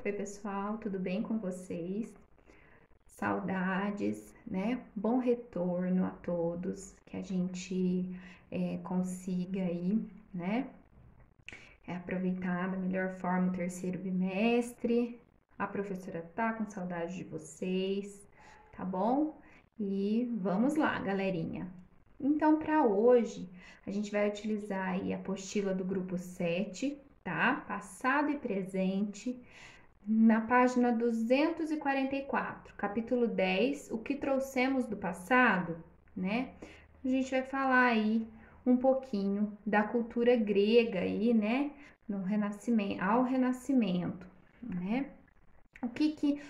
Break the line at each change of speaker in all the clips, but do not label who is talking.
Oi, pessoal, tudo bem com vocês? Saudades, né? Bom retorno a todos, que a gente consiga aí, né? Aproveitar da melhor forma o terceiro bimestre. A professora tá com saudade de vocês, tá bom? E vamos lá, galerinha. Então, para hoje, a gente vai utilizar aí a apostila do grupo 7, tá? Passado e presente. Na página 244, capítulo 10, o que trouxemos do passado, né? A gente vai falar aí um pouquinho da cultura grega aí, né? No Renascimento, ao Renascimento, né?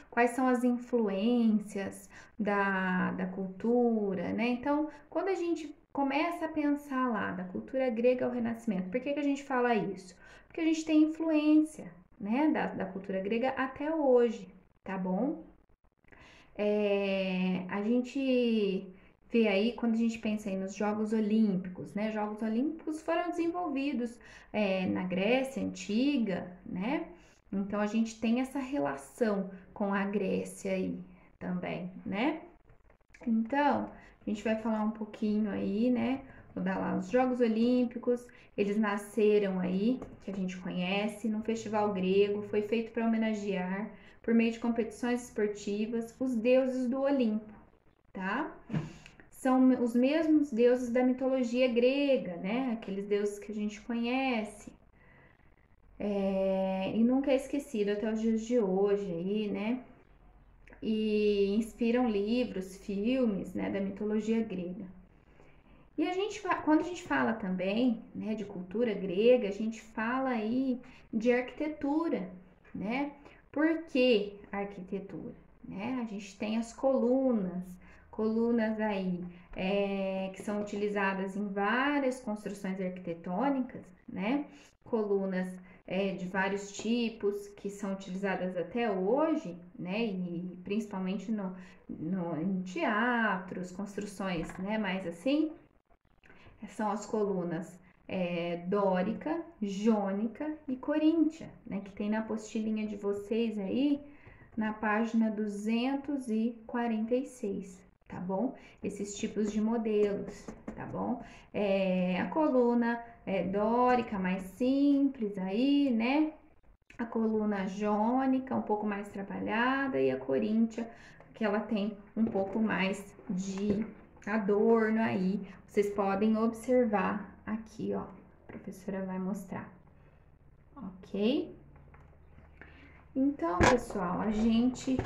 Quais são as influências da cultura, né? Então, quando a gente começa a pensar lá da cultura grega ao Renascimento, por que a gente fala isso? Porque a gente tem influência, né, da cultura grega até hoje, tá bom? A gente vê aí, quando a gente pensa aí nos Jogos Olímpicos, né? Jogos Olímpicos foram desenvolvidos na Grécia Antiga, né? Então a gente tem essa relação com a Grécia aí também, né? Então, a gente vai falar um pouquinho aí, né? Vou dar lá os Jogos Olímpicos, eles nasceram aí, que a gente conhece, no festival grego, foi feito para homenagear, por meio de competições esportivas, os deuses do Olimpo, tá? São os mesmos deuses da mitologia grega, né? Aqueles deuses que a gente conhece. E nunca é esquecido até os dias de hoje aí, né? E inspiram livros, filmes, né, da mitologia grega. E quando a gente fala também, né, de cultura grega, a gente fala aí de arquitetura, né? Por que arquitetura? Né? A gente tem as colunas aí que são utilizadas em várias construções arquitetônicas, né? Colunas de vários tipos que são utilizadas até hoje, né? E principalmente em teatros, construções, né? Mais assim, são as colunas dórica, jônica e coríntia, né? Que tem na apostilinha de vocês aí, na página 246, tá bom? Esses tipos de modelos, tá bom? A coluna dórica mais simples aí, né? A coluna jônica um pouco mais trabalhada e a coríntia que ela tem um pouco mais de adorno aí. Vocês podem observar aqui, ó. A professora vai mostrar. Ok? Então, pessoal, a gente,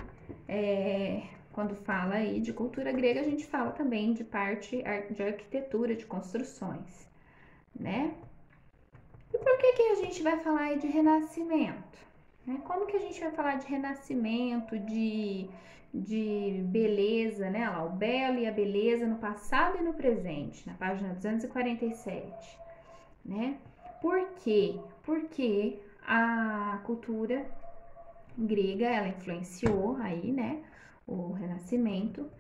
quando fala aí de cultura grega, a gente fala também de parte de arquitetura, de construções, né? E por que a gente vai falar aí de renascimento? Como que a gente vai falar de renascimento, de beleza, né? Lá, o belo e a beleza no passado e no presente, na página 247, né? Por quê? Porque a cultura grega, ela influenciou aí, né, o Renascimento,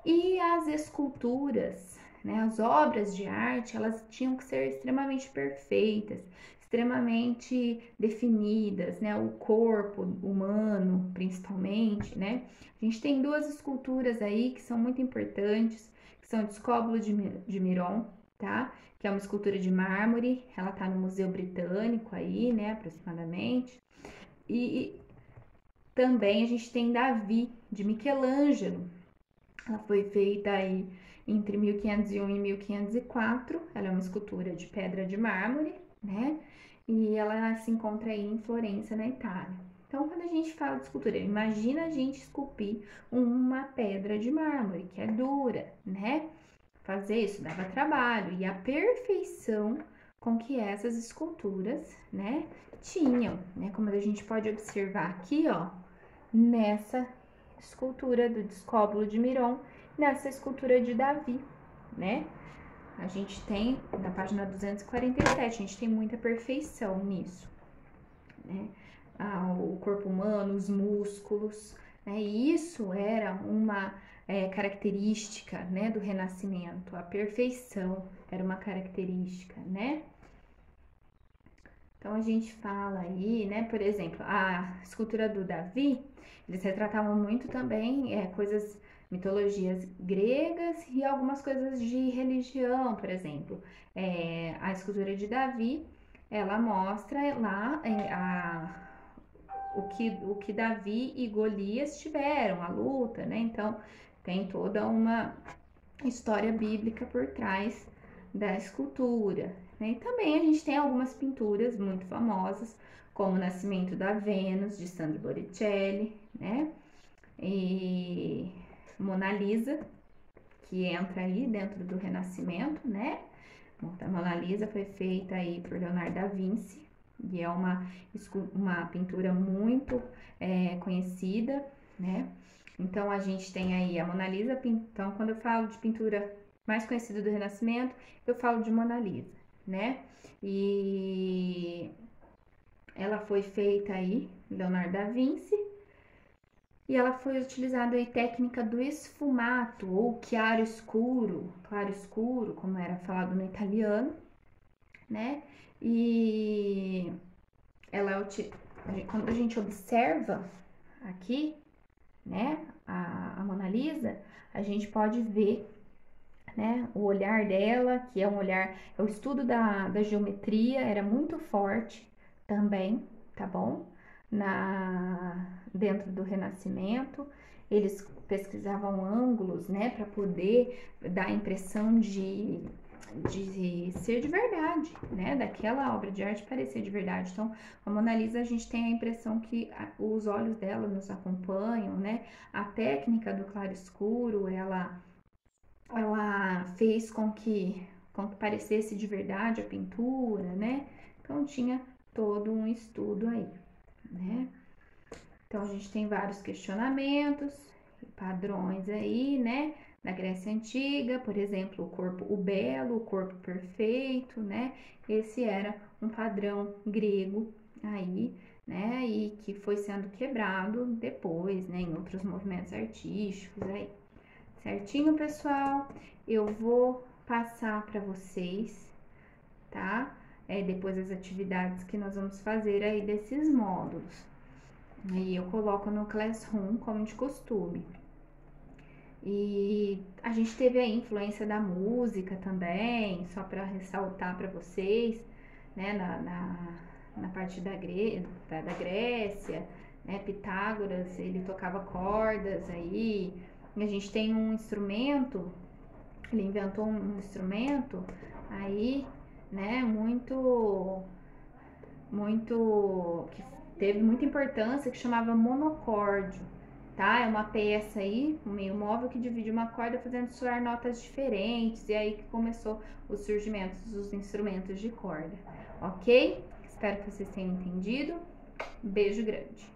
e as esculturas, né, as obras de arte, elas tinham que ser extremamente perfeitas, extremamente definidas, né, o corpo humano, principalmente, né. A gente tem duas esculturas aí que são muito importantes, que são o Discóbulo de Miron, tá? Que é uma escultura de mármore, ela tá no Museu Britânico aí, né, aproximadamente. E também a gente tem Davi, de Michelangelo. Ela foi feita aí entre 1501 e 1504. Ela é uma escultura de pedra de mármore, né? E ela se encontra aí em Florença, na Itália. Então, quando a gente fala de escultura, imagina a gente esculpir uma pedra de mármore, que é dura, né? Fazer isso dava trabalho. E a perfeição com que essas esculturas, né, tinham, né? Como a gente pode observar aqui, ó, nessa escultura do Discóbulo de Miron, nessa escultura de Davi, né? A gente tem, na página 247, a gente tem muita perfeição nisso, né? O corpo humano, os músculos, né? E isso era uma característica, né, do Renascimento. A perfeição era uma característica, né? Então a gente fala aí, né, por exemplo, a escultura do Davi, eles retratavam muito também coisas, mitologias gregas e algumas coisas de religião, por exemplo. A escultura de Davi, ela mostra lá o que Davi e Golias tiveram, a luta, né? Então tem toda uma história bíblica por trás da escultura, né? E também a gente tem algumas pinturas muito famosas, como o Nascimento da Vênus, de Sandro Botticelli, né? E Mona Lisa, que entra aí dentro do Renascimento, né? A Mona Lisa foi feita aí por Leonardo da Vinci e é uma pintura muito conhecida, né? Então a gente tem aí a Mona Lisa. Então, quando eu falo de pintura mais conhecida do Renascimento, eu falo de Mona Lisa, né? E ela foi feita aí, Leonardo da Vinci, e ela foi utilizada aí técnica do esfumato ou claro escuro, como era falado no italiano, né? E quando a gente observa aqui, né, a Mona Lisa, a gente pode ver, né, o olhar dela, que é um olhar, é o estudo da geometria, era muito forte também, tá bom? Dentro do Renascimento, eles pesquisavam ângulos, né, para poder dar a impressão de ser de verdade, né? Daquela obra de arte parecer de verdade. Então, a Mona Lisa, a gente tem a impressão que os olhos dela nos acompanham, né? A técnica do claro escuro, ela fez com que parecesse de verdade a pintura, né? Então, tinha todo um estudo aí, né? Então, a gente tem vários questionamentos, padrões aí, né? Na Grécia Antiga, por exemplo, o belo, o corpo perfeito, né? Esse era um padrão grego aí, né? E que foi sendo quebrado depois, né? Em outros movimentos artísticos aí. Certinho, pessoal? Eu vou passar para vocês, tá? Depois as atividades que nós vamos fazer aí desses módulos. Aí eu coloco no Classroom como de costume. E a gente teve a influência da música também, só para ressaltar para vocês, né, na parte da Grécia, né, Pitágoras, ele tocava cordas aí, e a gente tem um instrumento, ele inventou um instrumento aí, né, que teve muita importância, que chamava monocórdio, tá? É uma peça aí, um meio móvel que divide uma corda fazendo soar notas diferentes, e aí que começou o surgimento dos instrumentos de corda, ok? Espero que vocês tenham entendido. Beijo grande!